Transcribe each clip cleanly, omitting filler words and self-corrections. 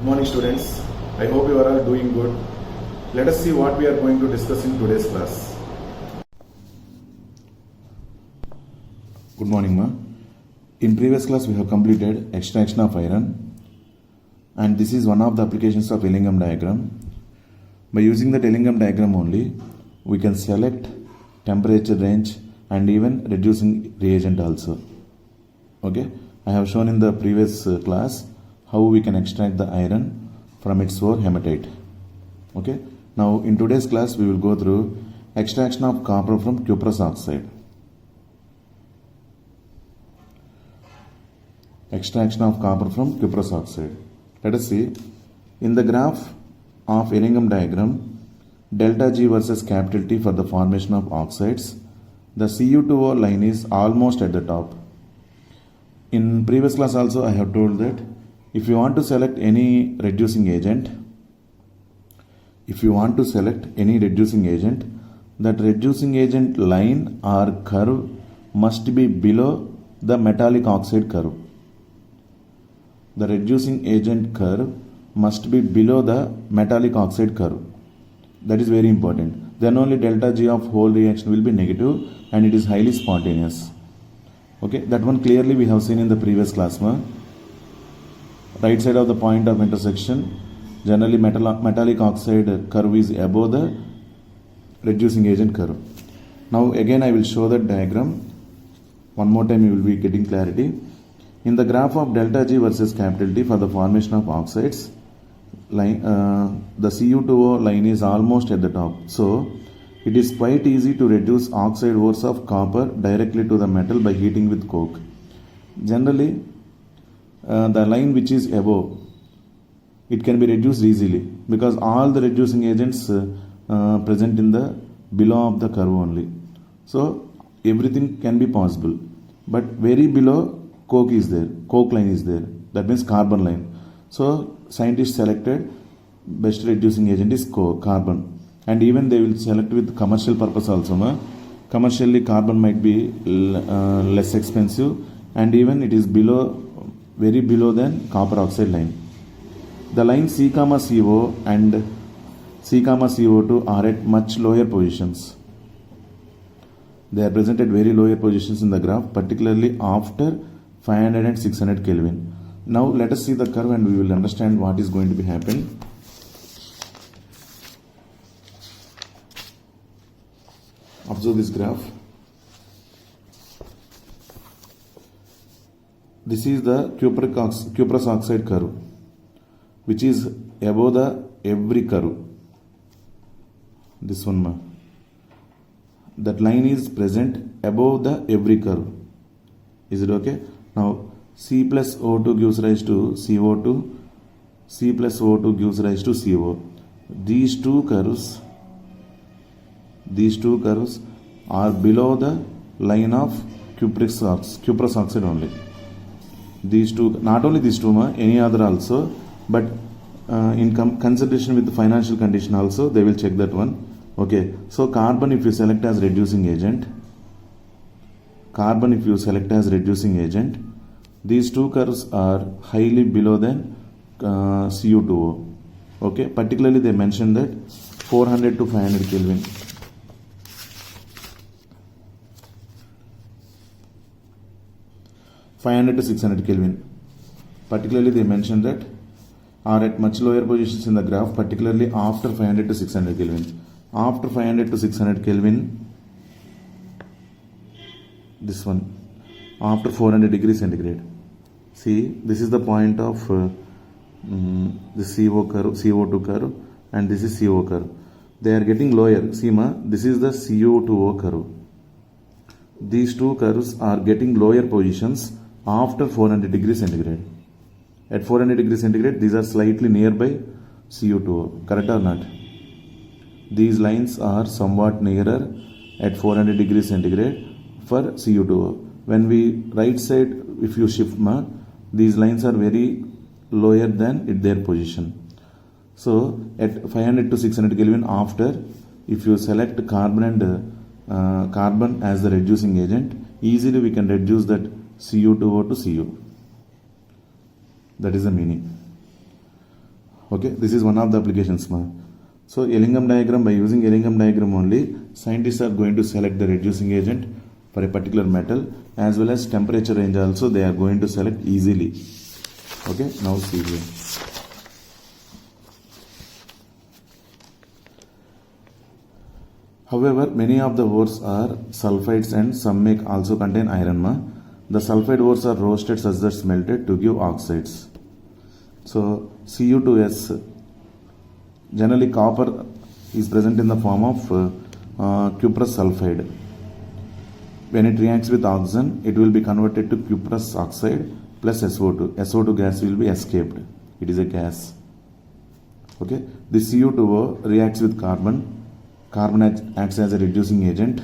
Good morning students. I hope you are all doing good. Let us see what we are going to discuss in today's class. Good morning ma. In previous class we have completed extraction of iron and this is one of the applications of Ellingham diagram. By using the Ellingham diagram only we can select temperature range and even reducing reagent also. Okay, I have shown in the previous class how we can extract the iron from its ore hematite. Okay, now in today's class we will go through extraction of copper from cuprous oxide. Extraction of copper from cuprous oxide. Let us see. In the graph of Ellingham diagram, delta G versus capital T for the formation of oxides, the Cu2O line is almost at the top. In previous class also I have told that if you want to select any reducing agent, that reducing agent line or curve must be below the metallic oxide curve. The reducing agent curve must be below the metallic oxide curve. That is very important. Then only delta G of whole reaction will be negative and it is highly spontaneous. Okay, that one clearly we have seen in the previous class. Right side of the point of intersection, generally metallic oxide curve is above the reducing agent curve. Now again I will show that diagram. One more time you will be getting clarity. In the graph of delta G versus capital T for the formation of oxides, the Cu2O line is almost at the top. So it is quite easy to reduce oxide ores of copper directly to the metal by heating with coke. Generally, the line which is above, it can be reduced easily because all the reducing agents present in the below of the curve only. So everything can be possible. But very below, coke is there, coke line is there. That means carbon line. So scientists selected best reducing agent is carbon. And even they will select with commercial purpose also. Commercially carbon might be less expensive and even it is below, very below than copper oxide line. The line C, CO and C, CO2 are at much lower positions. They are present at very lower positions in the graph, particularly after 500 and 600 Kelvin. Now let us see the curve and we will understand what is going to be happening. Observe this graph. This is the cuprous oxide curve, which is above the every curve. This one, that line is present above the every curve. Is it okay? Now C plus O2 gives rise to CO2. C plus O2 gives rise to CO. These two curves are below the line of cuprous oxide only. These two, not only these two, any other also, but in consideration with the financial condition also, they will check that one. Okay, so carbon if you select as reducing agent, these two curves are highly below than Cu2O. Okay, particularly they mentioned that 400 to 500 Kelvin. to 600 Kelvin. Particularly they mentioned that are at much lower positions in the graph, particularly after 500 to 600 Kelvin. After 500 to 600 Kelvin, this one, after 400 degrees centigrade. See, this is the point of the CO2 curve and this is CO curve. They are getting lower. See, this is the CO2O curve. These two curves are getting lower positions after 400 degrees centigrade. At 400 degrees centigrade, these are slightly nearby Cu2O. Correct or not? These lines are somewhat nearer at 400 degrees centigrade for Cu2O. When we right side, if you shift, these lines are very lower than their position. So at 500 to 600 Kelvin after, if you select carbon and carbon as the reducing agent, easily we can reduce that Cu2O to Cu. That is the meaning. Okay, this is one of the applications. So Ellingham diagram, by using Ellingham diagram only, scientists are going to select the reducing agent for a particular metal, as well as temperature range also they are going to select easily. Okay, now see here. However, many of the ores are sulfides and some may also contain iron. The sulfide ores are roasted such that smelted to give oxides. So Cu2S, generally copper is present in the form of cuprous sulfide. When it reacts with oxygen, it will be converted to cuprous oxide plus SO2. SO2 gas will be escaped. It is a gas. Okay. The Cu2O reacts with carbon. Carbon acts as a reducing agent.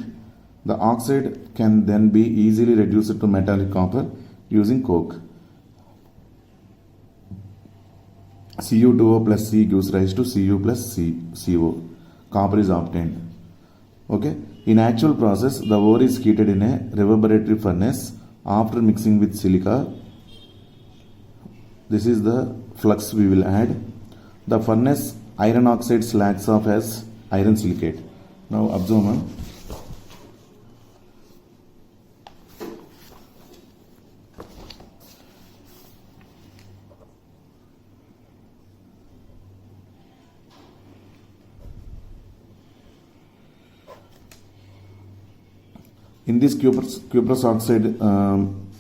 The oxide can then be easily reduced to metallic copper using coke. Cu2O plus C gives rise to Cu plus CO. Copper is obtained. Okay. In actual process, the ore is heated in a reverberatory furnace after mixing with silica. This is the flux we will add. The furnace iron oxide slags off as iron silicate. Now observe. In this cuprous oxide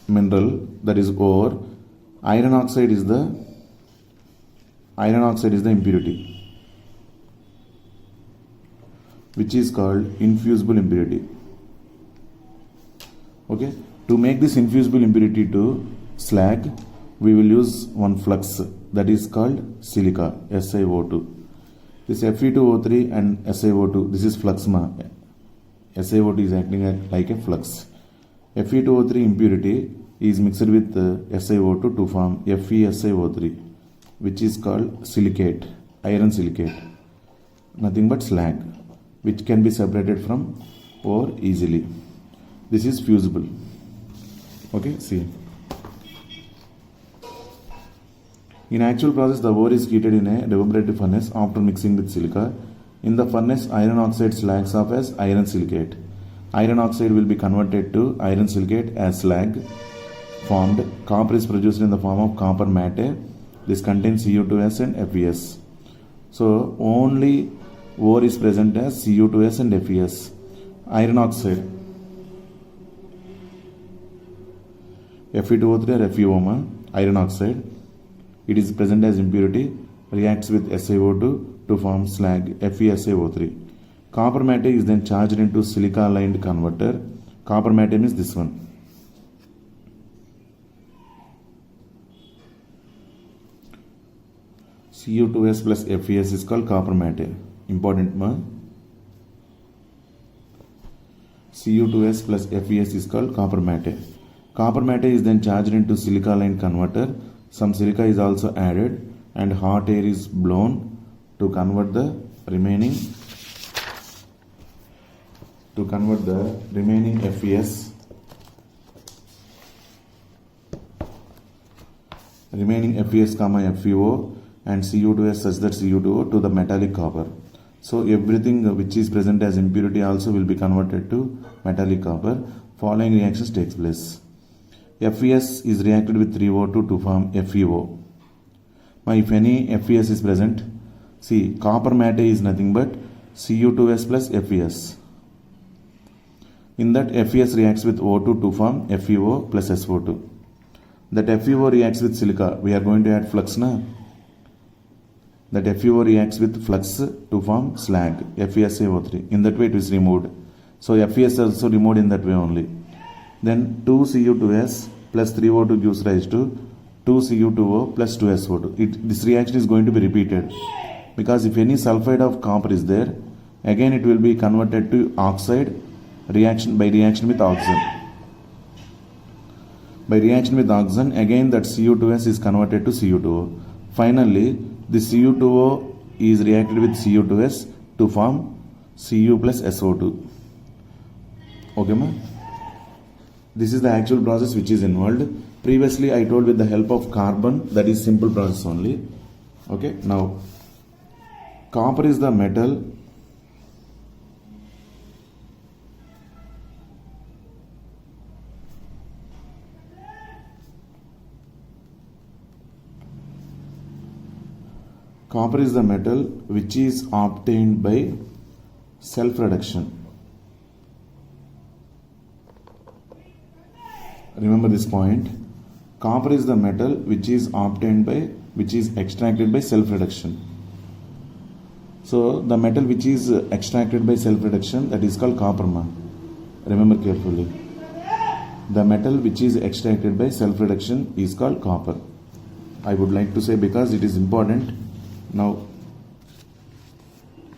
mineral, that is ore, iron oxide is the impurity, which is called infusible impurity. Okay, to make this infusible impurity to slag, we will use one flux, that is called silica, SiO2. This Fe2O3 and SiO2, this is flux. SiO2 is acting like a flux. Fe2O3 impurity is mixed with SiO2 to form FeSiO3, which is called silicate, iron silicate, nothing but slag, which can be separated from ore easily. This is fusible. Okay, see. In actual process, the ore is heated in a reverberatory furnace after mixing with silica. In the furnace, iron oxide slags off as iron silicate. Iron oxide will be converted to iron silicate as slag formed. Copper is produced in the form of copper matte. This contains Cu2S and Fes. So only ore is present as Cu2S and Fes. Iron oxide, Fe2O3 or FeO, iron oxide, it is present as impurity, reacts with SiO2 to form slag, FeSiO3. Copper matte is then charged into silica lined converter. Copper matte is this one. Cu2S plus Fes is called copper matte. Important. Cu2S plus Fes is called copper matte. Copper matte is then charged into silica lined converter. Some silica is also added and hot air is blown to convert the remaining Fes comma FeO and Cu2S such that Cu2O to the metallic copper. So everything which is present as impurity also will be converted to metallic copper. Following reactions takes place. Fes is reacted with 3O2 to form FeO. Now if any Fes is present, see, copper matte is nothing but Cu2S plus Fes. In that, Fes reacts with O2 to form FeO plus SO2. That FeO reacts with silica. We are going to add flux now. That FeO reacts with flux to form slag, FeSiO3. In that way, it is removed. So Fes also removed in that way only. Then 2Cu2S plus 3O2 gives rise to 2Cu2O plus 2SO2. This reaction is going to be repeated, because if any sulfide of copper is there, again it will be converted to oxide by reaction with oxygen. By reaction with oxygen, again that Cu2S is converted to Cu2O. Finally, the Cu2O is reacted with Cu2S to form Cu plus SO2. Okay, ma? This is the actual process which is involved. Previously, I told with the help of carbon, that is simple process only. Okay, now copper is the metal which is obtained by self-reduction. Remember this point. Copper is the metal which is extracted by self-reduction. So the metal which is extracted by self-reduction, that is called copper. Remember carefully. The metal which is extracted by self-reduction is called copper. I would like to say because it is important. Now,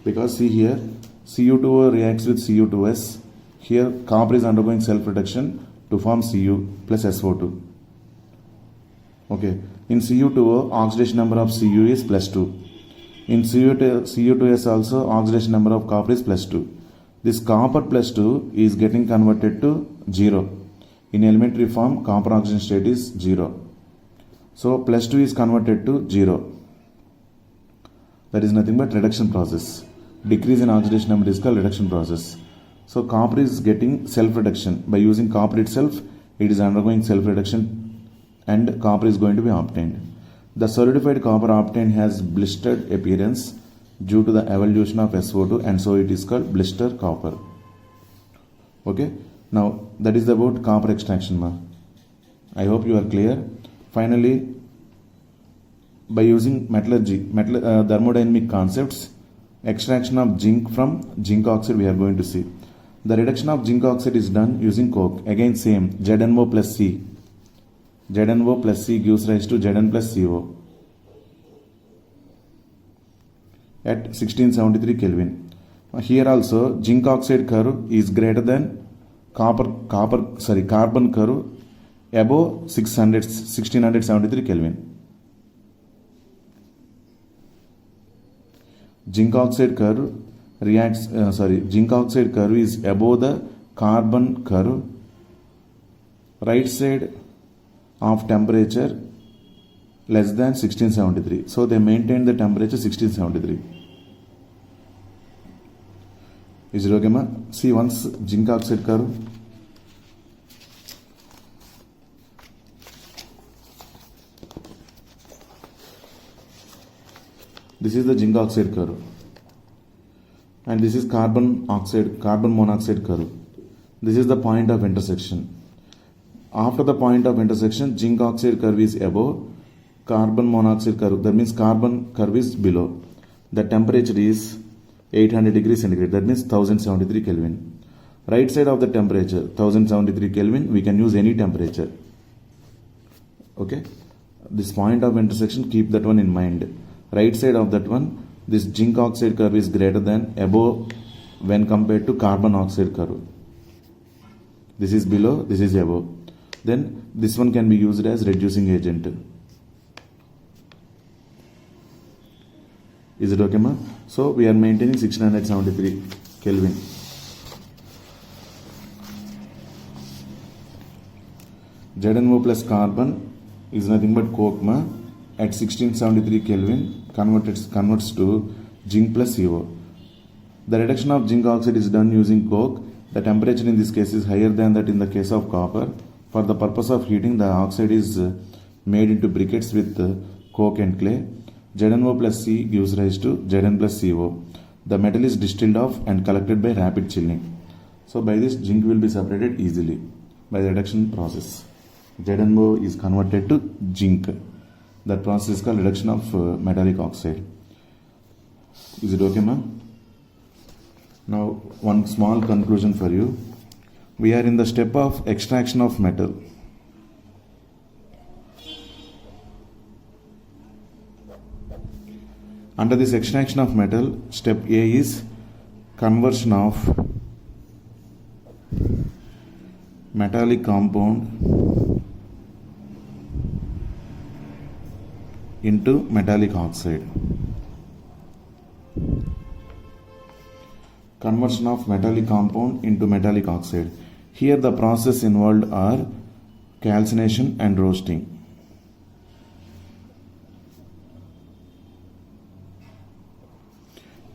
because see here, Cu2O reacts with Cu2S. Here copper is undergoing self-reduction to form Cu plus SO2. Okay, in Cu2O, oxidation number of Cu is +2. In Cu2S also, oxidation number of copper is +2. This copper +2 is getting converted to 0. In elementary form, copper oxidation state is 0. So +2 is converted to 0. That is nothing but reduction process. Decrease in oxidation number is called reduction process. So copper is getting self-reduction. By using copper itself, it is undergoing self-reduction and copper is going to be obtained. The solidified copper obtained has blistered appearance due to the evolution of SO2, and so it is called blister copper. Okay, now that is about copper extraction. I hope you are clear. Finally, by using metallurgy, thermodynamic concepts, extraction of zinc from zinc oxide we are going to see. The reduction of zinc oxide is done using coke. Again same, ZnO plus C. ZnO plus C gives rise to Zn plus CO at 1673 Kelvin. Here also zinc oxide curve is greater than carbon curve above 1673 Kelvin. Zinc oxide curve is above the carbon curve, right side of temperature less than 1673. So they maintain the temperature 1673. Is it okay, ma? See once zinc oxide curve. This is the zinc oxide curve. And this is carbon monoxide curve. This is the point of intersection. After the point of intersection, zinc oxide curve is above, carbon monoxide curve, that means carbon curve is below. The temperature is 800 degrees centigrade, that means 1073 Kelvin. Right side of the temperature, 1073 Kelvin, we can use any temperature. Okay, this point of intersection, keep that one in mind. Right side of that one, this zinc oxide curve is greater than above when compared to carbon oxide curve. This is below, this is above. Then this one can be used as reducing agent. Is it okay, ma? So we are maintaining 1673 Kelvin. ZnO plus carbon is nothing but coke, ma. At 1673 Kelvin converts to zinc plus CO. The reduction of zinc oxide is done using coke. The temperature in this case is higher than that in the case of copper. For the purpose of heating, the oxide is made into briquettes with coke and clay. ZnO plus C gives rise to Zn plus CO. The metal is distilled off and collected by rapid chilling. So by this, zinc will be separated easily by the reduction process. ZnO is converted to zinc. That process is called reduction of metallic oxide. Is it okay, ma'am? Now, one small conclusion for you. We are in the step of extraction of metal. Under this extraction of metal, step A is conversion of metallic compound into metallic oxide. Conversion of metallic compound into metallic oxide. Here the process involved are calcination and roasting.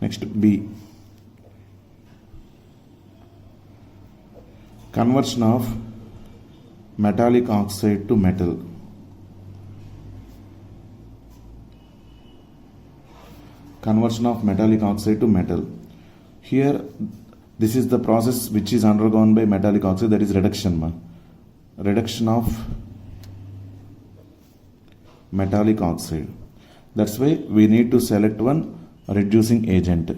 Next B, conversion of metallic oxide to metal. Conversion of metallic oxide to metal. Here this is the process which is undergone by metallic oxide, that is reduction. Reduction of metallic oxide. That's why we need to select one reducing agent.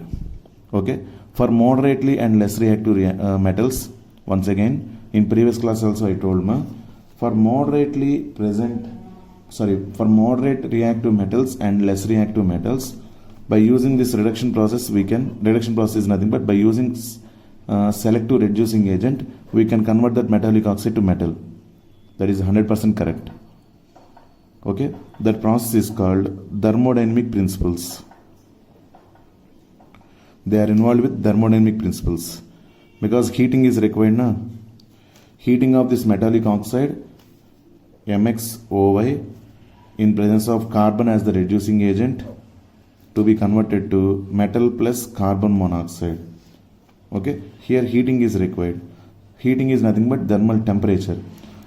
Okay, for moderately and less reactive metals, once again in previous class also I told for moderate reactive metals and less reactive metals, by using this reduction process is nothing but by using selective reducing agent we can convert that metallic oxide to metal. That is 100% correct. Okay, that process is called thermodynamic principles. They are involved with thermodynamic principles because heating is required. Heating of this metallic oxide MXOY in presence of carbon as the reducing agent to be converted to metal plus carbon monoxide. Okay, here heating is required. Heating is nothing but thermal temperature,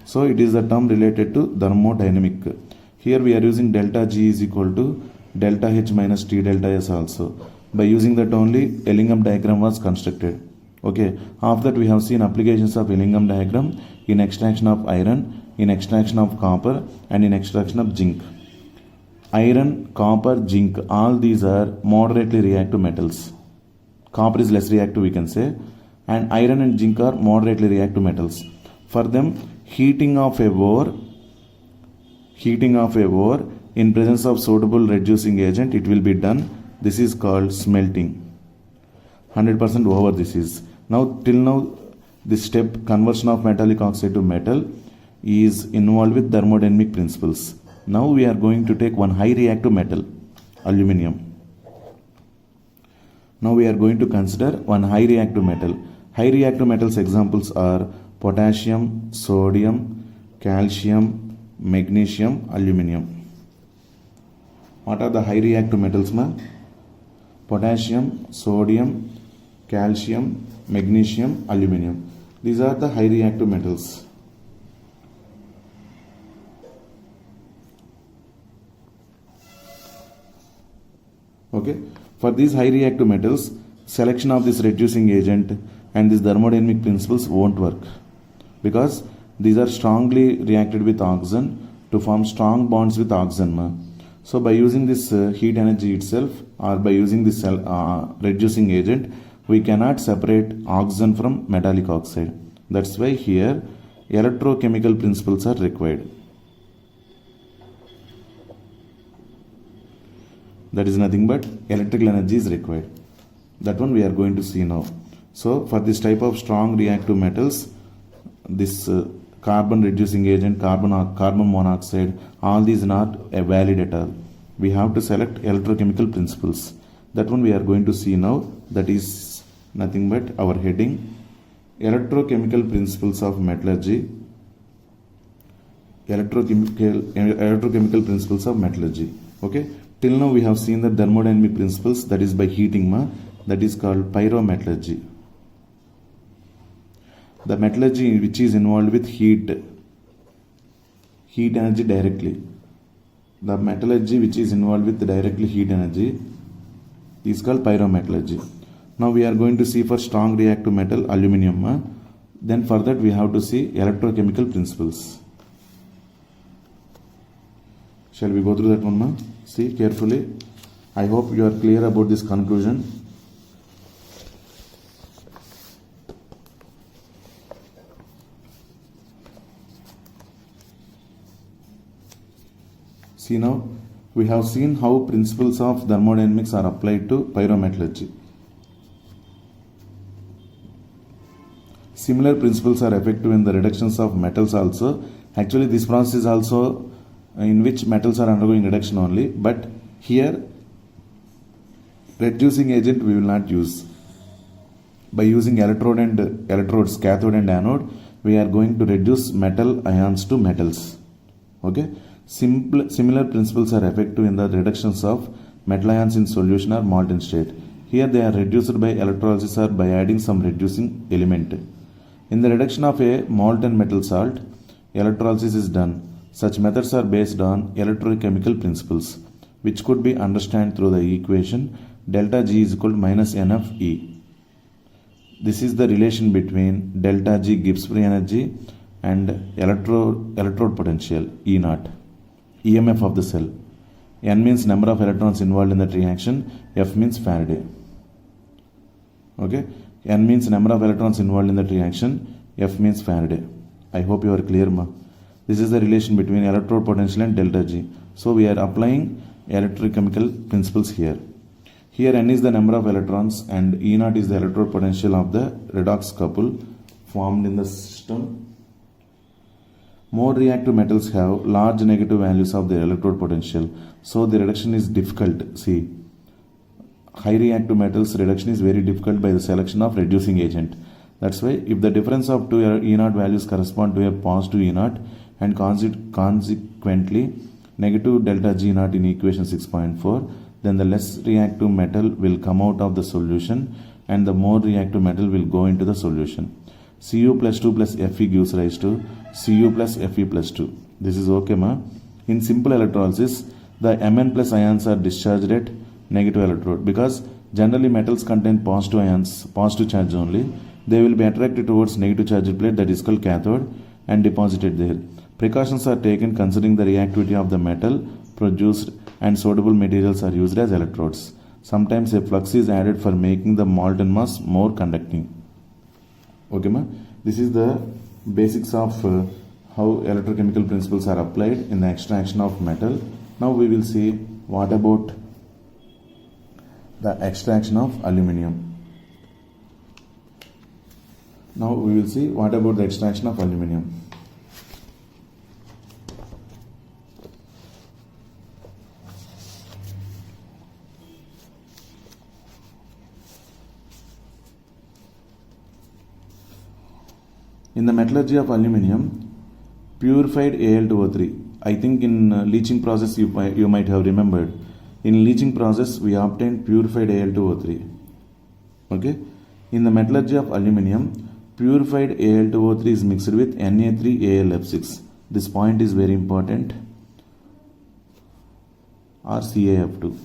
so it is the term related to thermodynamic. Here we are using delta G is equal to delta H minus T delta S also. By using that only Ellingham diagram was constructed. Okay, after that we have seen applications of Ellingham diagram in extraction of iron, in extraction of copper and in extraction of zinc. Iron, copper, zinc, all these are moderately reactive metals. Copper is less reactive we can say, and iron and zinc are moderately reactive metals. For them, heating of a ore in presence of suitable reducing agent, it will be done. This is called smelting. 100% over this is. Till now this step, conversion of metallic oxide to metal, is involved with thermodynamic principles. Now we are going to take one high reactive metal, aluminium. Now we are going to consider one high reactive metal. High reactive metals examples are potassium, sodium, calcium, magnesium, aluminium. What are the high reactive metals, Potassium, sodium, calcium, magnesium, aluminium. These are the high reactive metals. Okay, for these high reactive metals, selection of this reducing agent and these thermodynamic principles won't work because these are strongly reacted with oxygen to form strong bonds with oxygen. So by using this heat energy itself or by using this reducing agent, we cannot separate oxygen from metallic oxide. That's why here electrochemical principles are required. That is nothing but electrical energy is required. That one we are going to see now. So for this type of strong reactive metals, this carbon reducing agent, carbon monoxide, all these are not valid at all. We have to select electrochemical principles. That one we are going to see now. That is nothing but our heading, electrochemical principles of metallurgy. Electrochemical principles of metallurgy. Okay, till now we have seen the thermodynamic principles, that is by heating, that is called pyrometallurgy. The metallurgy which is involved with heat energy directly. The metallurgy which is involved with directly heat energy is called pyrometallurgy. Now we are going to see for strong reactive metal, aluminium. Then for that we have to see electrochemical principles. Shall we go through that one? See carefully. I hope you are clear about this conclusion. See now, we have seen how principles of thermodynamics are applied to pyrometallurgy. Similar principles are effective in the reductions of metals also. Actually, this process is also in which metals are undergoing reduction only, but here reducing agent we will not use. By using electrodes, cathode and anode, we are going to reduce metal ions to metals. Okay. Similar principles are effective in the reductions of metal ions in solution or molten state. Here they are reduced by electrolysis or by adding some reducing element. In the reduction of a molten metal salt, electrolysis is done. Such methods are based on electrochemical principles, which could be understood through the equation delta G is equal to minus NFE. This is the relation between delta G Gibbs free energy and electrode potential E naught, EMF of the cell. N means number of electrons involved in that reaction, F means Faraday. Okay, N means number of electrons involved in that reaction, F means Faraday. I hope you are clear, ma. This is the relation between electrode potential and delta G. So we are applying electrochemical principles here. Here N is the number of electrons and E naught is the electrode potential of the redox couple formed in the system. More reactive metals have large negative values of their electrode potential, so the reduction is difficult. See, high reactive metals reduction is very difficult by the selection of reducing agent. That's why if the difference of two E naught values correspond to a positive E naught and consequently negative delta G naught in equation 6.4, then the less reactive metal will come out of the solution and the more reactive metal will go into the solution. Cu plus 2 plus Fe gives rise to Cu plus Fe plus 2. This is okay, ma. In simple electrolysis, the Mn plus ions are discharged at negative electrode because generally metals contain positive ions, positive charge only. They will be attracted towards negative charged plate that is called cathode and deposited there. Precautions are taken considering the reactivity of the metal produced and suitable materials are used as electrodes. Sometimes a flux is added for making the molten mass more conducting. Okay, ma? This is the basics of how electrochemical principles are applied in the extraction of metal. Now we will see what about the extraction of aluminium. Now we will see what about the extraction of aluminium. In the metallurgy of aluminium, purified Al2O3. I think in leaching process you might have remembered. In leaching process we obtained purified Al2O3. Okay. In the metallurgy of aluminium, purified Al2O3 is mixed with Na3AlF6. This point is very important. Or CaF2,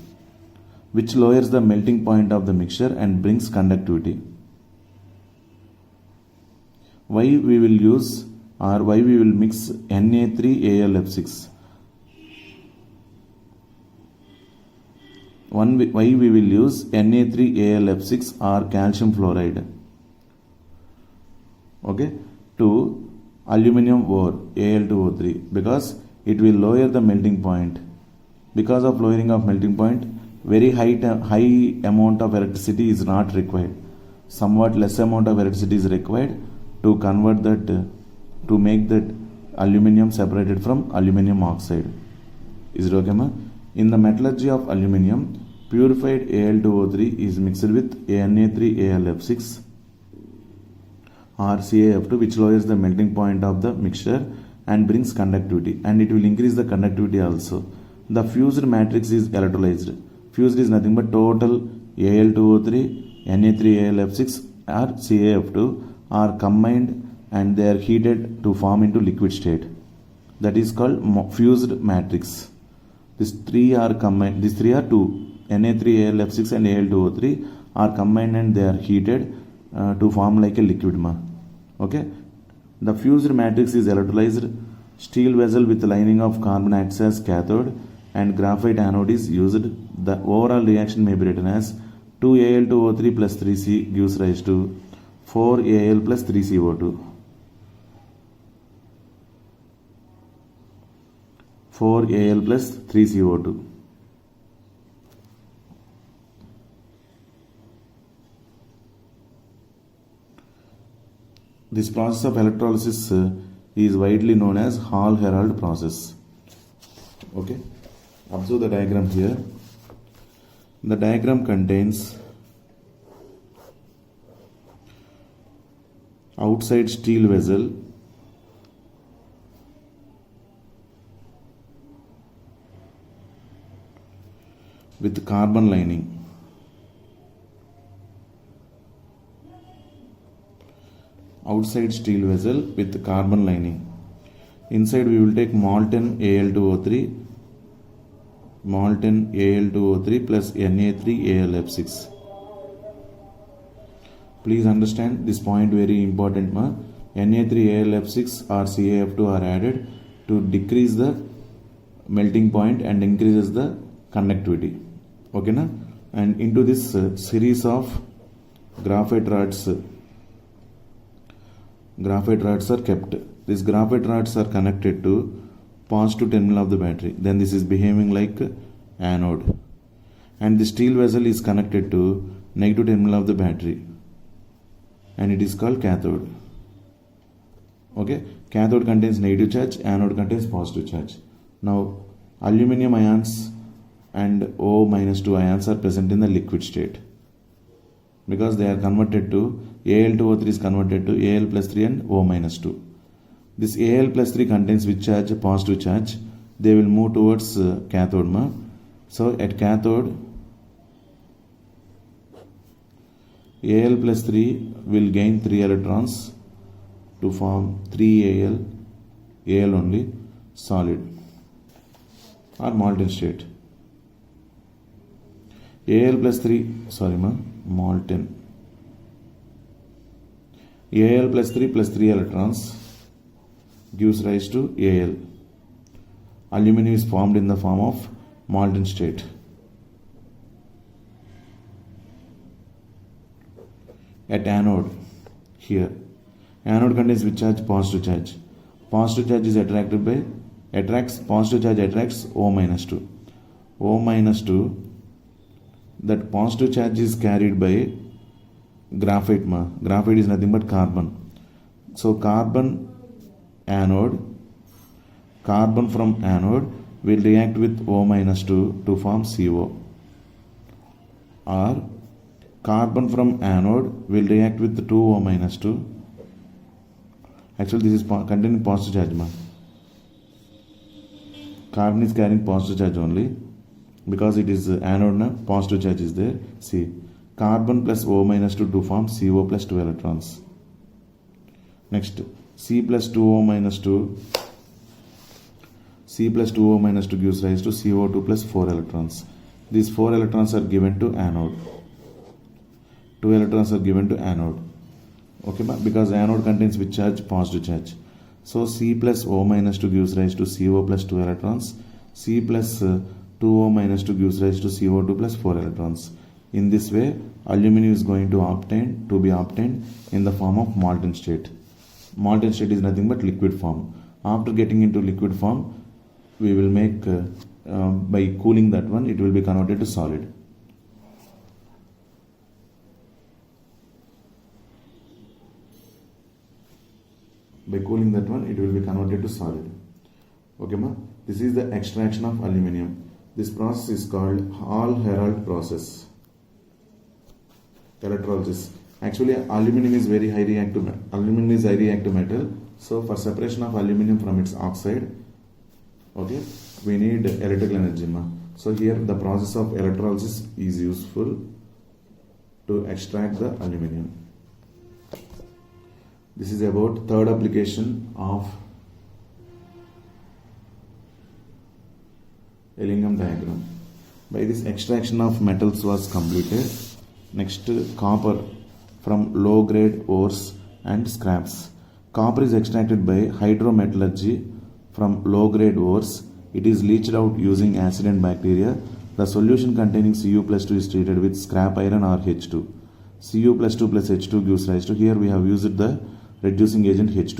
which lowers the melting point of the mixture and brings conductivity. Why we will use or why we will mix Na3AlF6? Why we will use Na3AlF6 or calcium fluoride, okay, to aluminium ore Al2O3 because it will lower the melting point. Because of lowering of melting point, very high amount of electricity is not required. Somewhat less amount of electricity is required to convert that, to make that aluminium separated from aluminium oxide. Is it okay, ma? In the metallurgy of aluminium, purified Al2O3 is mixed with Na3AlF6 or CaF2, which lowers the melting point of the mixture and brings conductivity, and it will increase the conductivity also. The fused matrix is electrolyzed. Fused is nothing but total Al2O3, Na3AlF6 or CaF2 are combined and they are heated to form into liquid state. That is called fused matrix. These three are combined. These three are two. Na3AlF6 and Al2O3 are combined and they are heated to form like a liquid. Okay. The fused matrix is electrolyzed. Steel vessel with lining of carbon acts as cathode and graphite anode is used. The overall reaction may be written as 2Al2O3 plus 3C gives rise to 4Al plus 3CO2. 4Al plus 3CO2. This process of electrolysis is widely known as Hall-Hérold process. Okay. Observe the diagram here. The diagram contains outside steel vessel with carbon lining. outside steel vessel with carbon lining. Inside we will take molten Al2O3 plus Na3AlF6. Please understand this point, very important ma. Na3AlF6 or CaF2 are added to decrease the melting point and increases the conductivity. Okay na? And into this series of graphite rods are kept. These graphite rods are connected to positive terminal of the battery. Then this is behaving like anode. And the steel vessel is connected to negative terminal of the battery. And it is called cathode. Okay, cathode contains negative charge, anode contains positive charge. Now, aluminum ions and O-2 ions are present in the liquid state because they are converted to Al2O3 is converted to Al plus 3 and O-2. This Al plus 3 contains which charge? Positive charge. They will move towards cathode. So at cathode, Al plus 3 will gain 3 electrons to form 3Al, Al only, solid or molten state. Al plus 3, molten. Al plus 3 electrons gives rise to Al. Aluminum is formed in the form of molten state. At anode, here, anode contains which charge? Positive charge. Positive charge is positive charge attracts O-2. O-2, that positive charge is carried by graphite. Graphite is nothing but carbon. So carbon from anode will react with O-2 to form CO, or carbon from anode will react with 2O-2. Actually this is containing positive charge. Carbon is carrying positive charge only because it is anode, positive charge is there. See, carbon plus O-2 to form CO plus 2 electrons. Next, C plus 2O-2 gives rise to CO2 plus 4 electrons. These 4 electrons are given to anode. 2 electrons are given to anode. Okay, because anode contains which charge? Positive charge. So C plus O-2 gives rise to CO plus 2 electrons. C plus 2O-2 gives rise to CO2 plus 4 electrons. In this way, aluminum is going to be obtained in the form of molten state. Molten state is nothing but liquid form. After getting into liquid form, we will make, by cooling that one, it will be converted to solid. By cooling that one, it will be converted to solid. Okay, this is the extraction of aluminum. This process is called Hall-Héroult process. Electrolysis. Actually, aluminum is very high reactive metal. So for separation of aluminum from its oxide, okay, we need electrical energy. So here the process of electrolysis is useful to extract the aluminum. This is about third application of Ellingham diagram. By this, extraction of metals was completed. Next, copper from low grade ores and scraps. Copper is extracted by hydrometallurgy from low grade ores. It is leached out using acid and bacteria. The solution containing Cu plus 2 is treated with scrap iron or H2. Cu plus 2 plus H2 gives rise to, here we have used the reducing agent H2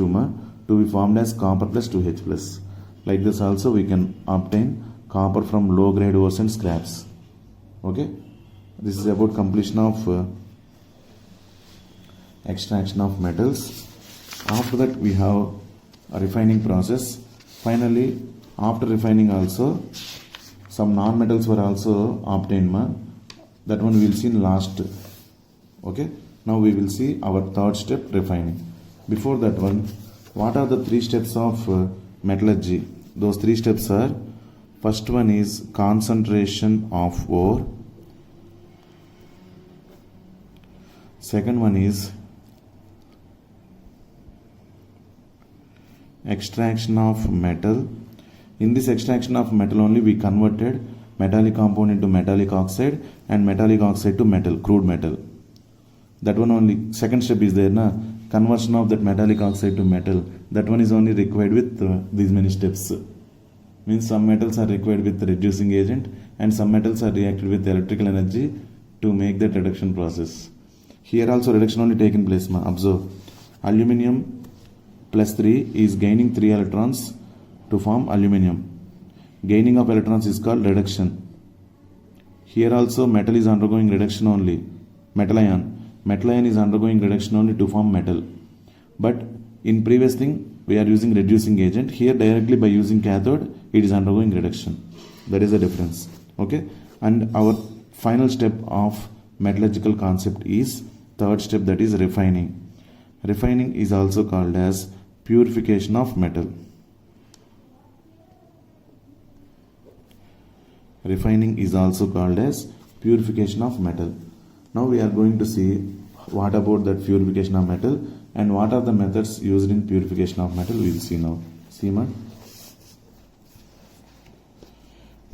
to be formed as copper plus 2H plus. Like this also we can obtain copper from low grade ores and scraps. Okay, this is about completion of extraction of metals. After that we have a refining process. Finally, after refining also some non-metals were also obtained. That one we will see in last. Okay, now we will see our third step, refining. Before that one, what are the 3 steps of metallurgy? Those 3 steps are, first one is concentration of ore, second one is extraction of metal. In this extraction of metal only we converted metallic compound into metallic oxide and metallic oxide to metal, crude metal. That one only, second step is there, na? Conversion of that metallic oxide to metal. That one is only required with these many steps. Means some metals are required with the reducing agent and some metals are reacted with electrical energy to make that reduction process. Here also reduction only taken place, ma. Observe. Aluminium plus 3 is gaining 3 electrons to form aluminium. Gaining of electrons is called reduction. Here also metal is undergoing reduction only. Metal ion. Metal ion is undergoing reduction only to form metal. But in previous thing we are using reducing agent. Here directly by using cathode it is undergoing reduction. That is the difference. Okay. And our final step of metallurgical concept is third step, that is refining. Refining is also called as purification of metal. Refining is also called as purification of metal. Now we are going to see what about that purification of metal and what are the methods used in purification of metal. We will see now. See, man.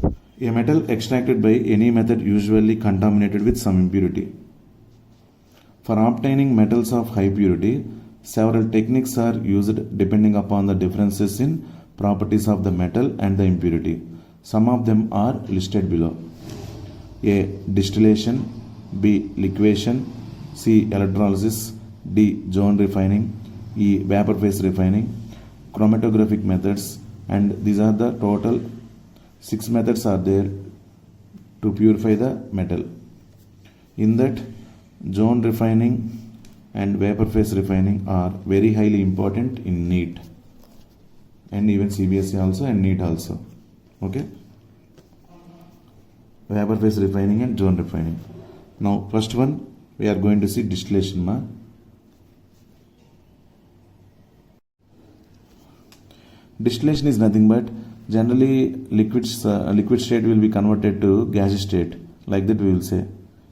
A metal extracted by any method usually contaminated with some impurity. For obtaining metals of high purity, several techniques are used depending upon the differences in properties of the metal and the impurity. Some of them are listed below. A. Distillation. B. Liquation. C. Electrolysis. D. Zone refining. E. Vapor phase refining. Chromatographic methods. And these are the total 6 methods are there to purify the metal. In that, zone refining and vapor phase refining are very highly important in NEET and even CBSE also and NEET also. Okay. Vapor phase refining and zone refining. Now first one we are going to see distillation, ma. Distillation is nothing but generally liquid state will be converted to gaseous state, like that we will say,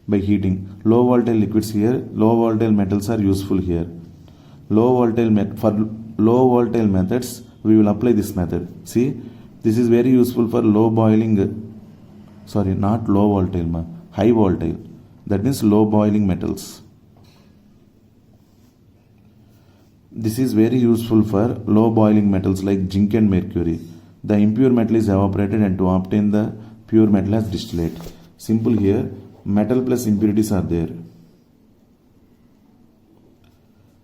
by heating. Low volatile liquids here, low volatile metals are useful here. For low volatile methods we will apply this method. See, this is very useful for low boiling, not low volatile, ma, high volatile. That means low boiling metals. This is very useful for low boiling metals like zinc and mercury. The impure metal is evaporated and to obtain the pure metal as distillate. Simple here, metal plus impurities are there.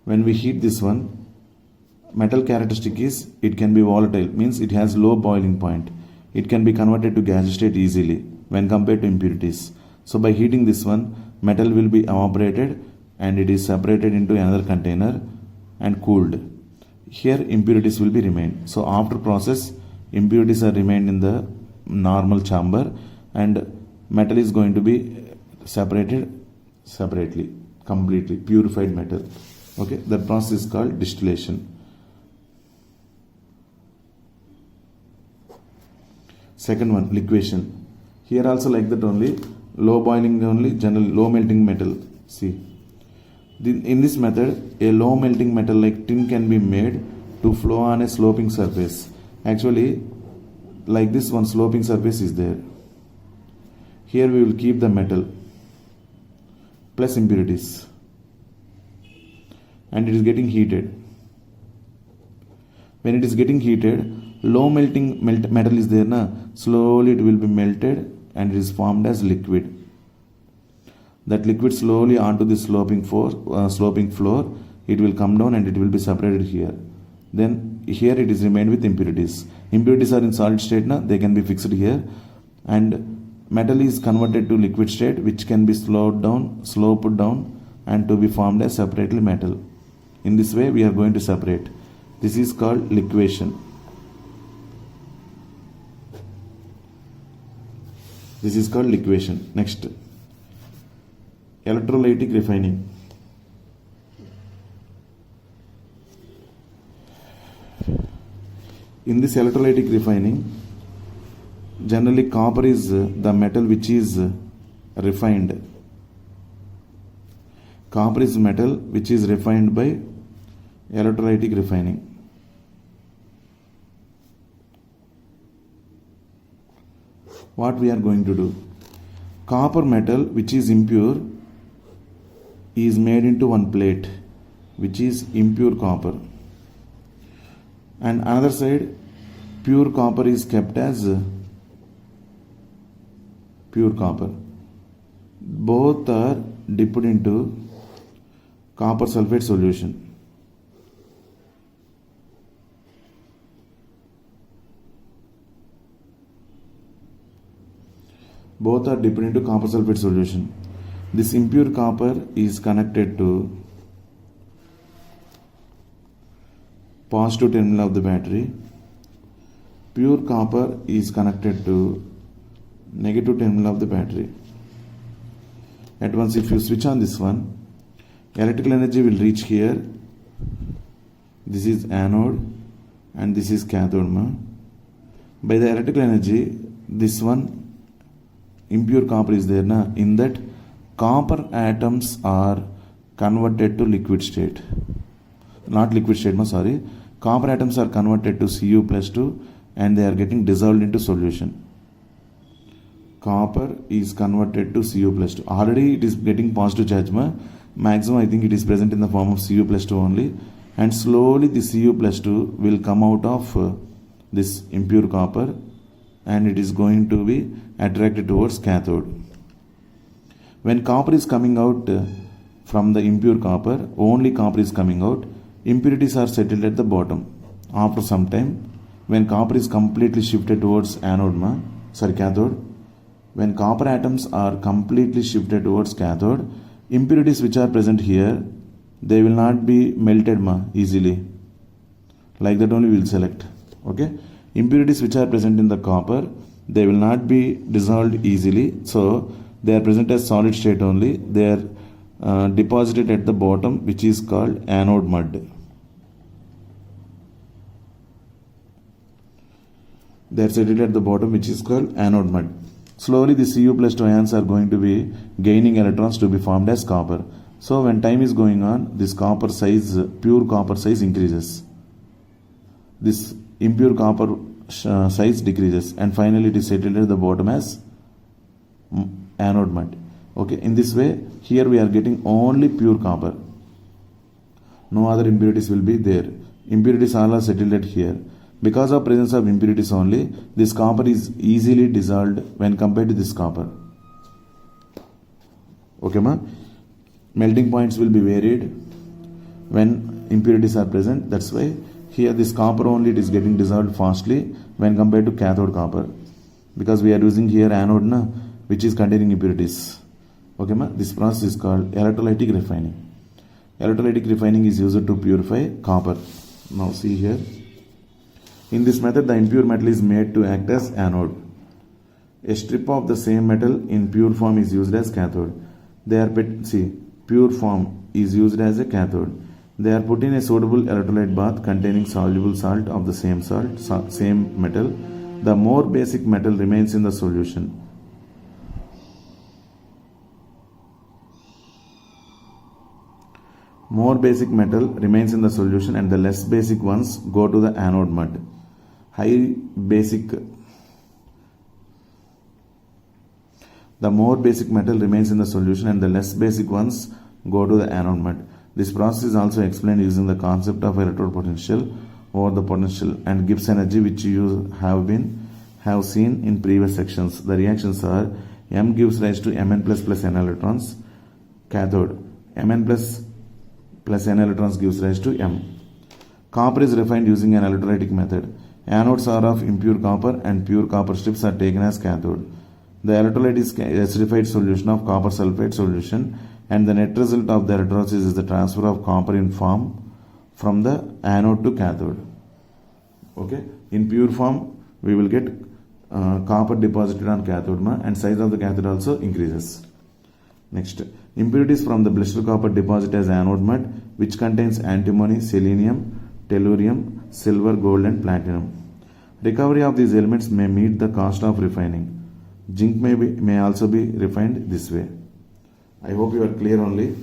When we heat this one, metal characteristic is it can be volatile, means it has low boiling point. It can be converted to gaseous state easily when compared to impurities. So by heating this one, metal will be evaporated and it is separated into another container and cooled. Here impurities will be remain. So after process, impurities are remained in the normal chamber and metal is going to be separated separately, completely purified metal. Okay, that process is called distillation. Second one, liquation. Here also like that only, low boiling only, generally low melting metal. See, in this method, a low melting metal like tin can be made to flow on a sloping surface. Actually, like this one sloping surface is there. Here we will keep the metal plus impurities and it is getting heated. When it is getting heated, low melting metal is there, na? Slowly it will be melted and it is formed as liquid. That liquid slowly onto the sloping floor, it will come down and it will be separated here. Then here it is remained with impurities. Impurities are in solid state, na? They can be fixed here, and metal is converted to liquid state, which can be sloped down and to be formed as separately metal. In this way we are going to separate. This is called liquation. This is called liquation. Next, electrolytic refining. In this electrolytic refining, generally copper is the metal which is refined. Copper is metal which is refined by electrolytic refining. what we are going to do? Copper metal which is impure is made into one plate which is impure copper, and another side pure copper is kept as pure copper. Both are dipped into copper sulfate solution. Both are dipped into copper sulfate solution. This impure copper is connected to positive terminal of the battery. Pure copper is connected to negative terminal of the battery. At once, if you switch on this one, electrical energy will reach here. This is anode and this is cathode. By the electrical energy, this one impure copper is there na, in that copper atoms are converted to liquid state. Not liquid state, sorry. Copper atoms are converted to Cu plus 2 and they are getting dissolved into solution. Copper is converted to Cu plus 2. Already it is getting positive charge. Maximum I think it is present in the form of Cu plus 2 only. And slowly the Cu plus 2 will come out of this impure copper and it is going to be attracted towards cathode. When copper is coming out from the impure copper, only copper is coming out, impurities are settled at the bottom. After some time, when copper is completely shifted towards cathode, when copper atoms are completely shifted towards cathode, impurities which are present here, they will not be melted easily. Like that only we will select. Okay. Impurities which are present in the copper, they will not be dissolved easily. So they are present as solid state only. They are deposited at the bottom, which is called anode mud. They are settled at the bottom, which is called anode mud. Slowly the Cu plus 2 ions are going to be gaining electrons to be formed as copper. So when time is going on, this copper size, pure copper size increases. This impure copper size decreases and finally it is settled at the bottom as anode mud. Okay, in this way here we are getting only pure copper. No other impurities will be there. Impurities all are settled at here. Because of presence of impurities only, this copper is easily dissolved when compared to this copper. Okay, melting points will be varied when impurities are present. That's why here this copper only it is getting dissolved fastly when compared to cathode copper, because we are using here anode which is containing impurities. Okay, this process is called electrolytic refining. Electrolytic refining is used to purify copper. Now see here. In this method, the impure metal is made to act as anode. A strip of the same metal in pure form is used as cathode. They are pure form is used as a cathode. They are put in a suitable electrolyte bath containing soluble salt of the same same metal. The more basic metal remains in the solution. More basic metal remains in the solution and the less basic ones go to the anode mud. The more basic metal remains in the solution and the less basic ones go to the anode mud. This process is also explained using the concept of electrode potential over the potential and Gibbs energy, which you have seen in previous sections. The reactions are M gives rise to Mn plus N electrons, cathode. Mn plus N electrons gives rise to M. Copper is refined using an electrolytic method. Anodes are of impure copper and pure copper strips are taken as cathode. The electrolyte is acidified solution of copper sulfate solution and the net result of the electrolysis is the transfer of copper in form from the anode to cathode. Okay, in pure form we will get copper deposited on cathode and size of the cathode also increases. Next, impurities from the blister copper deposit as anode mud, which contains antimony, selenium, tellurium, silver, gold and platinum. Recovery of these elements may meet the cost of refining. Zinc may also be refined this way. I hope you are clear only.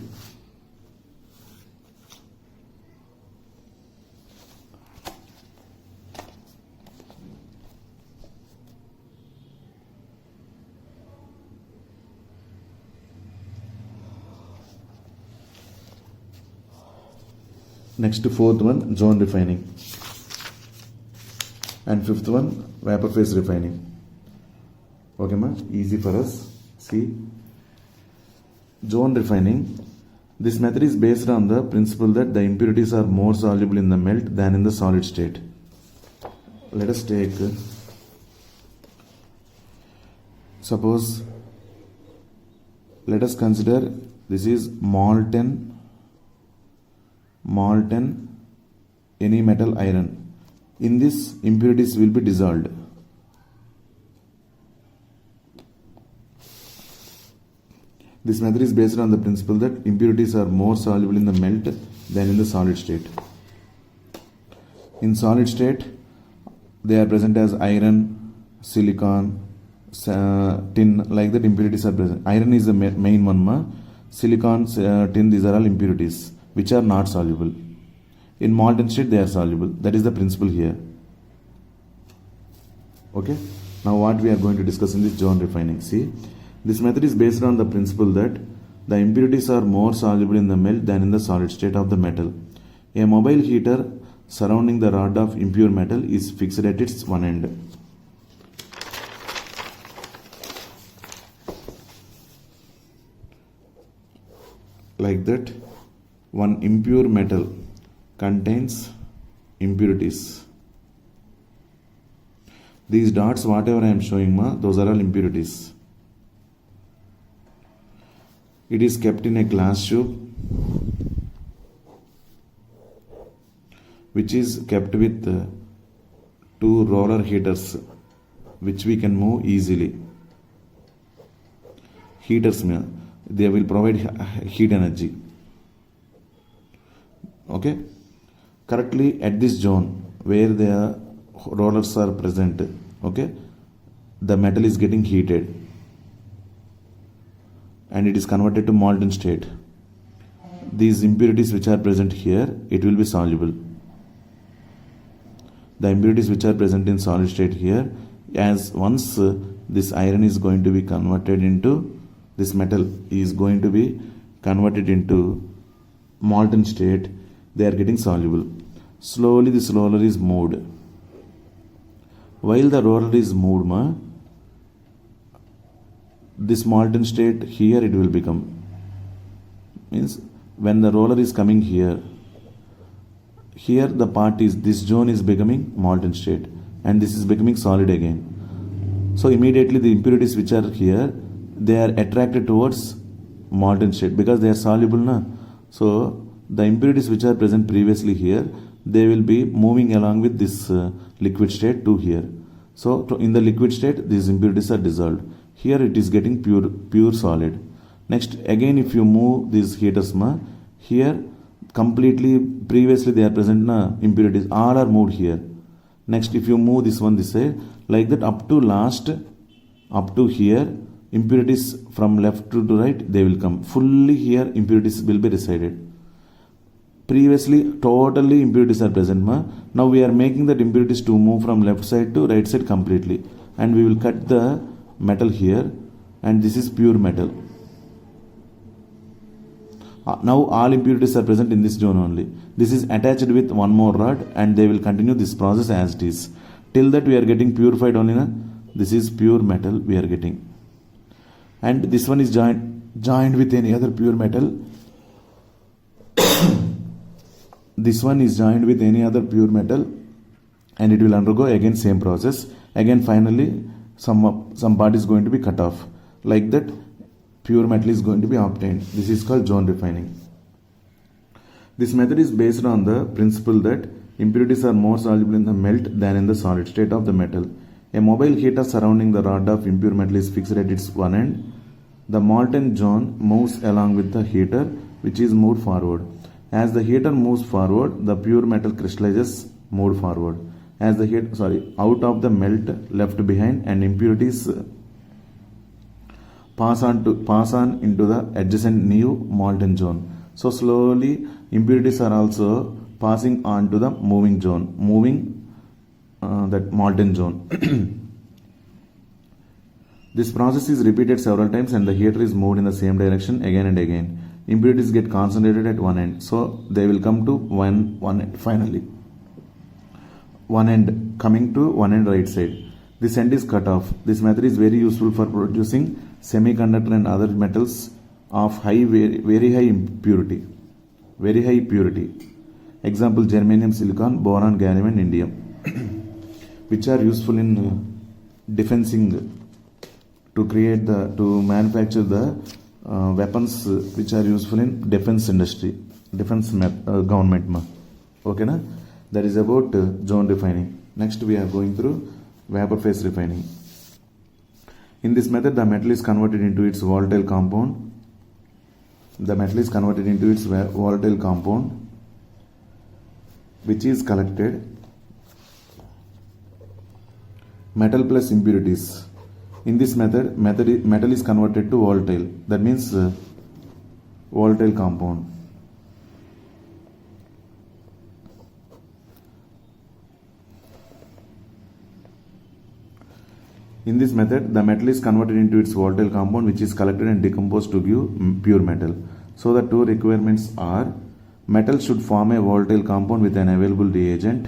Next, fourth one, zone refining. And fifth one, vapor phase refining. Okay ma, easy for us. See, zone refining. This method is based on the principle that the impurities are more soluble in the melt than in the solid state. Let us take, suppose, let us consider this is molten any metal iron. In this, impurities will be dissolved. This method is based on the principle that impurities are more soluble in the melt than in the solid state. In solid state, they are present as iron, silicon, tin, like that impurities are present. Iron is the main one, silicon, tin, these are all impurities which are not soluble. In molten state, they are soluble. That is the principle here. Okay. Now what we are going to discuss in this zone refining. See, this method is based on the principle that the impurities are more soluble in the melt than in the solid state of the metal. A mobile heater surrounding the rod of impure metal is fixed at its one end. Like that, one impure metal contains impurities. These dots, whatever I am showing, those are all impurities. It is kept in a glass tube which is kept with two roller heaters which we can move easily. Heaters, they will provide heat energy. Okay. Correctly at this zone where the rollers are present, okay, the metal is getting heated and it is converted to molten state. These impurities which are present here, it will be soluble. The impurities which are present in solid state here, as once this iron is going to be converted into, this metal is going to be converted into molten state, they are getting soluble. Slowly this roller is moved. While the roller is moved, this molten state here it will become. Means when the roller is coming here the part is, this zone is becoming molten state and this is becoming solid again. So immediately the impurities which are here, they are attracted towards molten state because they are soluble. So the impurities which are present previously here, they will be moving along with this liquid state to here. So in the liquid state, these impurities are dissolved. Here it is getting pure solid. Next, again if you move these heaters, here completely previously they are present impurities, all are moved here. Next, if you move this one this side, like that up to last, up to here, impurities from left to right, they will come. Fully here impurities will be resided. Previously totally impurities are present. Now we are making that impurities to move from left side to right side completely. And we will cut the metal here and this is pure metal. Now all impurities are present in this zone only. This is attached with one more rod and they will continue this process as it is. Till that we are getting purified only. This is pure metal we are getting. And this one is joined with any other pure metal. This one is joined with any other pure metal and it will undergo again same process. Again finally some part is going to be cut off. Like that pure metal is going to be obtained. This is called zone refining. This method is based on the principle that impurities are more soluble in the melt than in the solid state of the metal. A mobile heater surrounding the rod of impure metal is fixed at its one end. The molten zone moves along with the heater which is moved forward. As the heater moves forward, the pure metal crystallizes moved forward. As the heat, out of the melt left behind and impurities pass on into the adjacent new molten zone. So slowly impurities are also passing on to the moving zone, that molten zone. This process is repeated several times and the heater is moved in the same direction again and again. impurities get concentrated at one end, so they will come to one end finally. One end coming to one end right side. This end is cut off. This method is very useful for producing semiconductor and other metals of very high purity. Example: germanium, silicon, boron, gallium and indium, which are useful in defensing, to manufacture the weapons which are useful in defense industry, government. Okay na? That is about zone refining. Next we are going through vapor phase refining. In this method, the metal is converted into its volatile compound. Which is collected. Metal plus impurities. In this method, metal is converted to volatile. That means volatile compound. In this method, the metal is converted into its volatile compound, which is collected and decomposed to give pure metal. So the two requirements are: metal should form a volatile compound with an available reagent.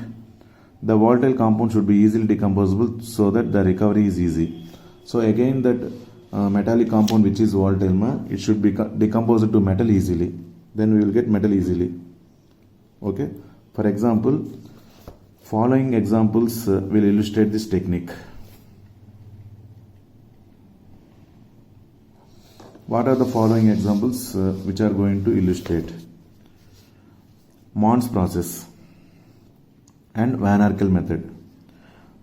The volatile compound should be easily decomposable so that the recovery is easy. So again, that metallic compound which is volatile, it should be decomposed to metal easily. Then we will get metal easily. Okay. For example, following examples will illustrate this technique. What are the following examples which are going to illustrate? Mons process and Van Arkel method.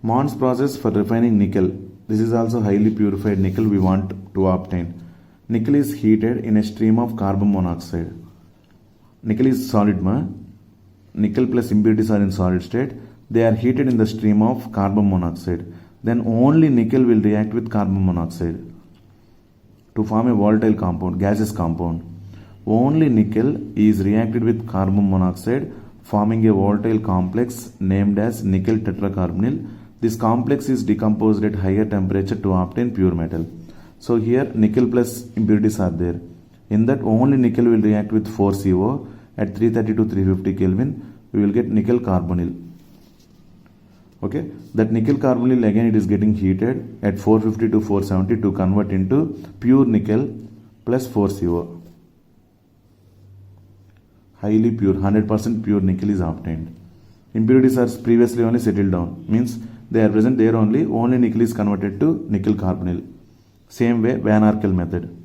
Mons process for refining nickel. This is also highly purified nickel we want to obtain. Nickel is heated in a stream of carbon monoxide. Nickel is solid. Nickel plus impurities are in solid state. They are heated in the stream of carbon monoxide. Then only nickel will react with carbon monoxide to form a volatile compound, gaseous compound. Only nickel is reacted with carbon monoxide, forming a volatile complex named as nickel tetracarbonyl. This complex is decomposed at higher temperature to obtain pure metal. So here nickel plus impurities are there. In that, only nickel will react with 4CO at 330 to 350 Kelvin. We will get nickel carbonyl. Okay, that nickel carbonyl again it is getting heated at 450 to 470 to convert into pure nickel plus 4CO. Highly pure, 100% pure nickel is obtained. Impurities are previously only settled down, means they are present there only. Only nickel is converted to nickel carbonyl. Same way Van Arkel method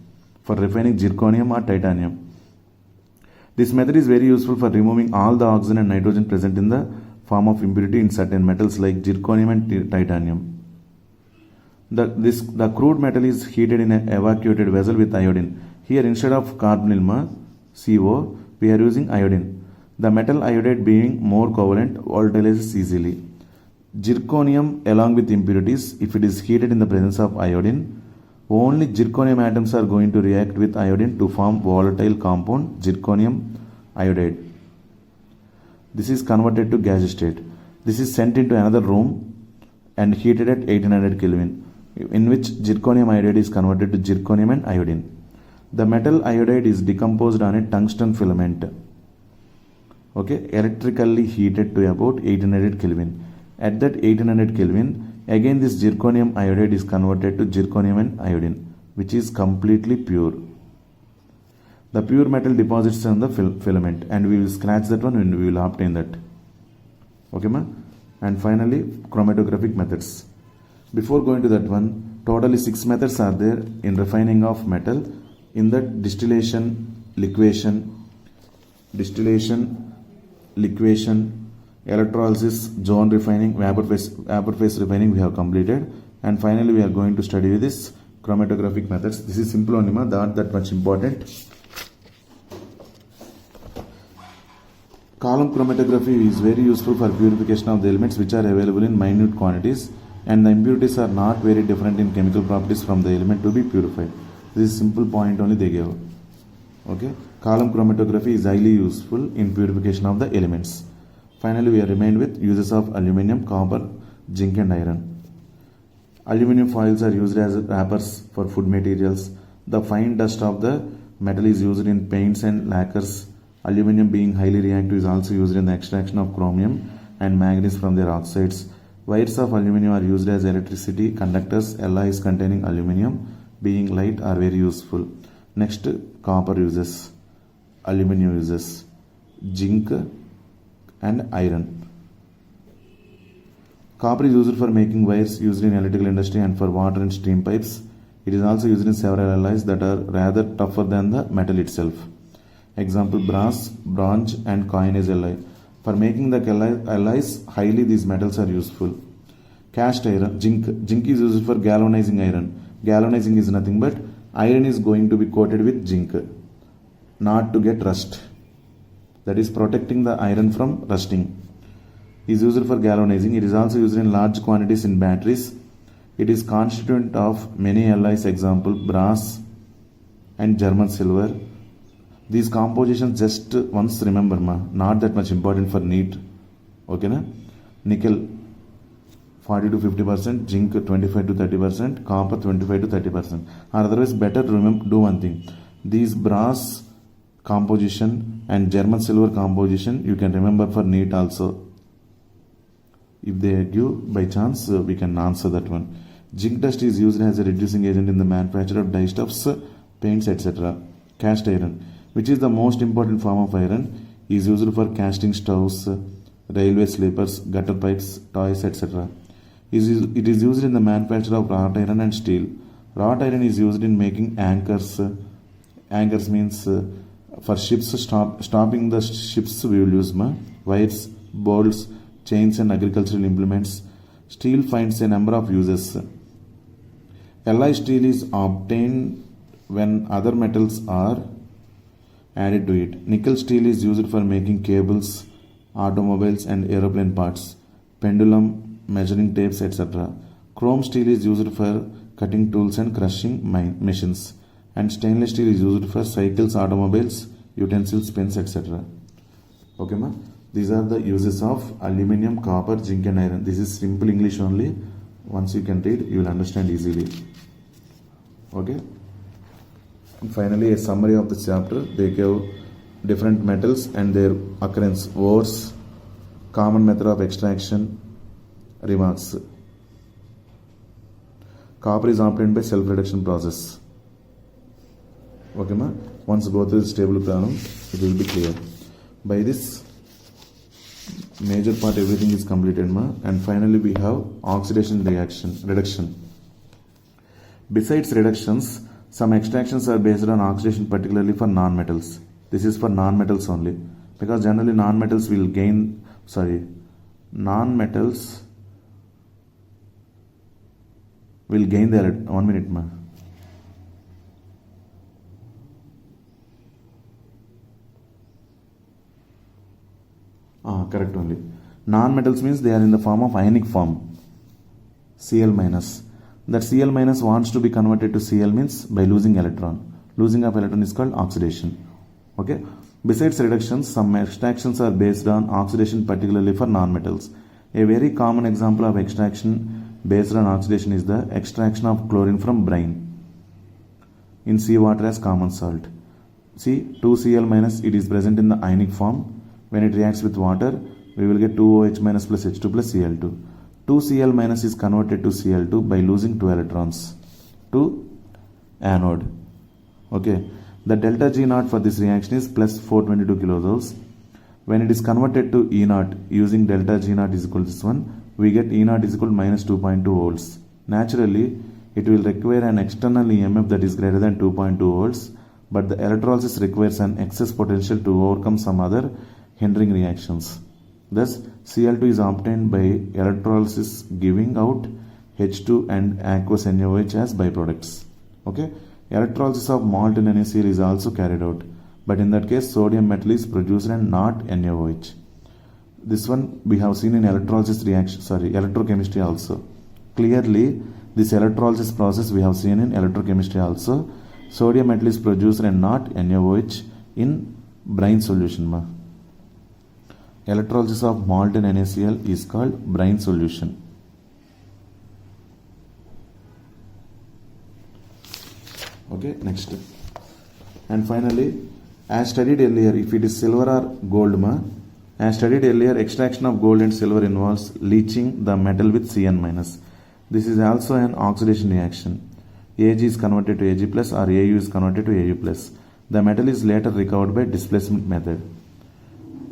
for refining zirconium or titanium. This method is very useful for removing all the oxygen and nitrogen present in the form of impurity in certain metals like zirconium and titanium. The crude metal is heated in an evacuated vessel with iodine. Here instead of carbonyl CO, we are using iodine. The metal iodide being more covalent volatilizes easily. Zirconium along with impurities, if it is heated in the presence of iodine, only zirconium atoms are going to react with iodine to form volatile compound zirconium iodide. This is converted to gas state. This is sent into another room and heated at 1800 Kelvin, in which zirconium iodide is converted to zirconium and iodine. The metal iodide is decomposed on a tungsten filament. Okay, electrically heated to about 1800 Kelvin. At that 1800 Kelvin, again this zirconium iodide is converted to zirconium and iodine, which is completely pure. The pure metal deposits on the filament, and we will scratch that one and we will obtain that. Okay, ma? And finally, chromatographic methods. Before going to that one, totally 6 methods are there in refining of metal. In that, distillation, liquation, electrolysis, zone refining, vapor phase refining we have completed. And finally, we are going to study with this chromatographic methods. This is simple only, not that much important. Column chromatography is very useful for purification of the elements which are available in minute quantities, and the impurities are not very different in chemical properties from the element to be purified. This is simple point only they gave. Okay, column chromatography is highly useful in purification of the elements. Finally, we are remained with uses of aluminum, copper, zinc and iron. Aluminum foils are used as wrappers for food materials. The fine dust of the Metal is used in paints and lacquers. Aluminum, being highly reactive, is also used in the extraction of chromium and manganese from their oxides. Wires of aluminum are used as electricity conductors. Alloys containing aluminum, being light, are very useful. Next, copper uses, aluminum uses, zinc and iron. Copper is used for making wires used in electrical industry and for water and steam pipes. It is also used in several alloys that are rather tougher than the metal itself. Example, brass, bronze and coinage alloy. For making the alloys highly, these metals are useful. Cast iron, zinc. Zinc is used for galvanizing iron. Galvanizing is nothing but iron is going to be coated with zinc, not to get rust. That is protecting the iron from rusting. Is used for galvanizing. It is also used in large quantities in batteries. It is constituent of many alloys, example brass and German silver. These compositions just once remember, not that much important for NEET. Okay, na? Nickel 40 to 50%, zinc 25 to 30%, copper 25 to 30%. Or otherwise, better do one thing. These brass composition and German silver composition you can remember for NEET also. If they give by chance, we can answer that one. Zinc dust is used as a reducing agent in the manufacture of dyestuffs, paints, etc. Cast iron, which is the most important form of iron, is used for casting stoves, railway sleepers, gutter pipes, toys, etc. It is used in the manufacture of wrought iron and steel. Wrought iron is used in making anchors. Anchors means for ships, stopping the ships we will use wires, bolts, chains and agricultural implements. Steel finds a number of uses. Alloy steel is obtained when other metals are added to it. Nickel steel is used for making cables, automobiles and aeroplane parts, pendulum, measuring tapes, etc. Chrome steel is used for cutting tools and crushing machines. And stainless steel is used for cycles, automobiles, utensils, pens, etc. Okay, ma? These are the uses of aluminum, copper, zinc and iron. This is simple English only. Once you can read, you will understand easily. Okay. And finally, a summary of the chapter. They give different metals and their occurrence, ores, common method of extraction, remarks. Copper is obtained by self-reduction process. Okay, ma? Once go through this table problem, it will be clear. By this, major part everything is completed, and finally we have oxidation reduction. Besides reductions, some extractions are based on oxidation, particularly for non-metals. This is for non-metals only, because generally non-metals will gain their 1 minute. Correct only. Non-metals means they are in the form of ionic form, Cl minus. That Cl minus wants to be converted to Cl means by losing electron. Losing of electron is called oxidation. Okay. Besides reductions, some extractions are based on oxidation, particularly for non-metals. A very common example of extraction based on oxidation is the extraction of chlorine from brine in seawater as common salt. See, 2Cl minus, it is present in the ionic form. When it reacts with water, we will get 2OH minus plus H2 plus Cl2. 2Cl minus is converted to Cl2 by losing 2 electrons to anode. Okay. The delta G naught for this reaction is plus 422 kilojoules. When it is converted to E naught using delta G naught is equal to this one, we get E naught is equal to minus 2.2 volts. Naturally, it will require an external EMF that is greater than 2.2 volts, but the electrolysis requires an excess potential to overcome some other hindering reactions. Thus, Cl2 is obtained by electrolysis, giving out H2 and aqueous NaOH as byproducts. Okay. Electrolysis of molten NaCl is also carried out, but in that case sodium metal is produced and not NaOH. This one we have seen in electrochemistry also. Clearly, this electrolysis process we have seen in electrochemistry also. Sodium metal is produced and not NaOH in brine solution. Electrolysis of molten NaCl is called brine solution. Okay, next. And finally, as studied earlier, if it is silver or gold, as studied earlier, extraction of gold and silver involves leaching the metal with Cn minus. This is also an oxidation reaction. Ag is converted to Ag plus or Au is converted to Au plus. The metal is later recovered by displacement method.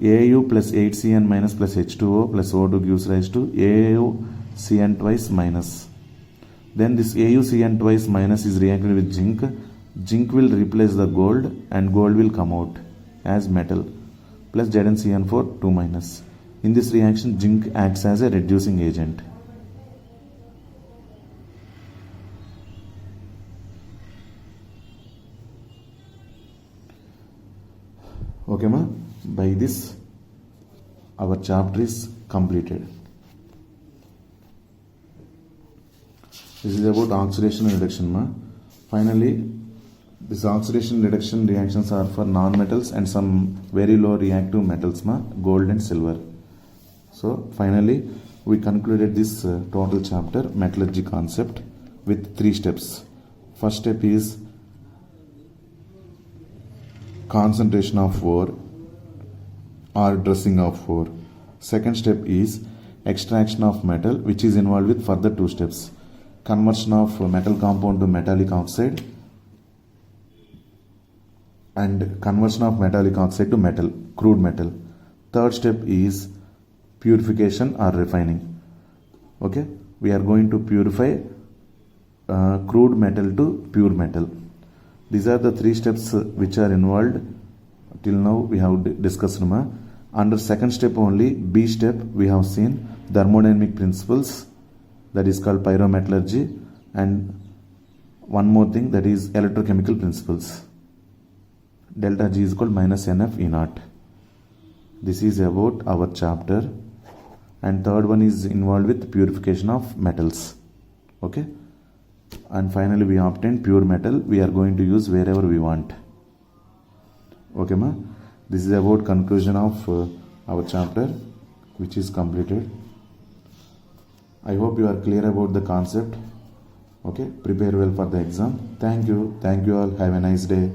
Au plus 8Cn minus plus H2O plus O2 gives rise to AuCN twice minus. Then this AuCN twice minus is reacted with zinc. Zinc will replace the gold and gold will come out as metal plus ZnCN4 2 minus. In this reaction, zinc acts as a reducing agent. Okay, ma? By this, our chapter is completed. This is about oxidation and reduction, ma. Finally, this oxidation reduction reactions are for non-metals and some very low reactive metals, ma, gold and silver. So finally, we concluded this total chapter, metallurgy concept, with 3 steps. First step is concentration of ore or dressing of ore. Second step is extraction of metal, which is involved with further 2 steps. Conversion of metal compound to metallic oxide and conversion of metallic oxide to metal, crude metal. Third step is purification or refining. Okay, we are going to purify crude metal to pure metal. These are the 3 steps which are involved. Till now we have discussed. Under second step only, B step, we have seen thermodynamic principles, that is called pyrometallurgy, and one more thing, that is electrochemical principles. Delta G is equal minus NF E naught. This is about our chapter. And third one is involved with purification of metals. Okay. And finally, we obtain pure metal. We are going to use wherever we want. Okay, ma. This is about conclusion of our chapter, which is completed. I hope you are clear about the concept. Okay. Prepare well for the exam. Thank you. Thank you all. Have a nice day.